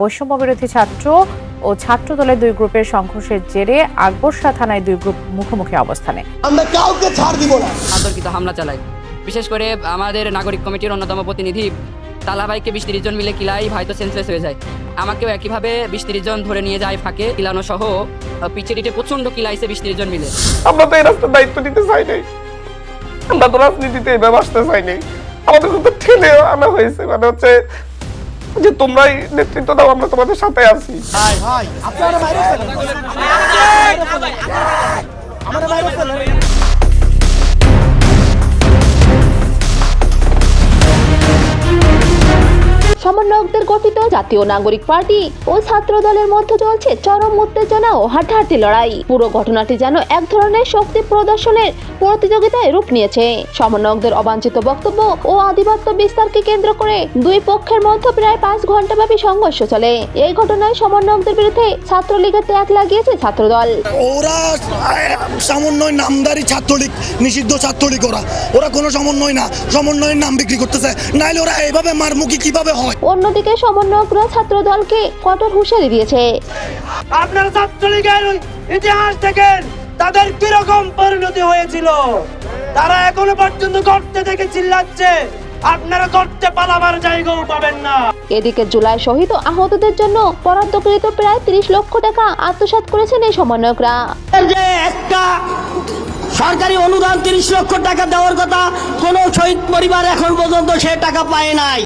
বৈষম্য বিরোধী ছাত্র ও ছাত্র দলের দুই গ্রুপের সংঘর্ষের জেরে আকবরশাহ থানায় দুই গ্রুপ মুখোমুখি অবস্থানে। আমরা কাউকে ছাড় দিব না। আতর্কিত হামলা চালায়। বিশেষ করে আমাদের নাগরিক কমিটির অন্যতম প্রতিনিধি তালা ভাইকে 20-30 জন মিলে কিলাই হয়তো সেন্সলেস হয়ে যায়। আমাকেও একইভাবে 20-30 জন ধরে নিয়ে যায় ফাঁকে, কিলানো সহ পিছে টিটে প্রচন্ড কিলাইছে 20-30 জন মিলে। আমরা তো এই রাস্তার দায়িত্ব নিতে চাই নাই, আমরা তো রাজনীতিতে এভাবে আসতে চাই নাই। আমাদের কিন্তু ঠেলে আনা হয়েছে, মানে হচ্ছে যে তোমরাই নেতৃত্ব দাও, আমরা তোমাদের সাথে আছি। সমন্বয়কদের গঠিত জাতীয় নাগরিক পার্টি ও ছাত্র দলের মধ্যে চলছে চরম উত্তেজনা ও হাঁটাহাঁটি লড়াই। পুরো ঘটনাটি যেন এক ধরনের শক্তি প্রদর্শনের প্রতিযোগিতায় রূপ নিয়েছে। সমন্বয়কদের অবাঞ্ছিত বক্তব্য ও আধিপত্য বিস্তারকে কেন্দ্র করে দুই পক্ষের মধ্যে প্রায় 5 ঘন্টাব্যাপী সংঘর্ষ চলে। এই ঘটনায় সমন্বয়কদের বিরুদ্ধে ছাত্রলীগের ট্যাগ লাগিয়েছে ছাত্রদল। ওরা সমন্বয় নামদারি ছাত্রলীগ, নিষিদ্ধ ছাত্রলীগ। ওরা কোনো সমন্বয় না, সমন্বয়ের নাম বিক্রি করতেছে, নাইলে ওরা এইভাবে মারমুখী কিভাবে হয়। অন্যদিকে সমন্বয়করা ছাত্রদলকে কঠোর হুঁশিয়ারি দিয়েছে। আপনারা ছাত্রলীগের ইতিহাস দেখেন, তাদের কিরকম পরিণতি হয়েছিল। তারা এখনো পর্যন্ত করতে থেকে চিল্লাচ্ছে, আপনারা করতে পালাবার জায়গাও পাবেন না। এদিকে জুলাই শহীদ ও আহতদের জন্য বরাদ্দকৃত প্রায় 30 লক্ষ টাকা আত্মসাৎ করেছেন এই সমন্বয়করা। যে একটা সরকারি অনুদান 30 লক্ষ টাকা দেওয়ার কথা, কোন শহীদ পরিবার এখন পর্যন্ত সে টাকা পায় নাই।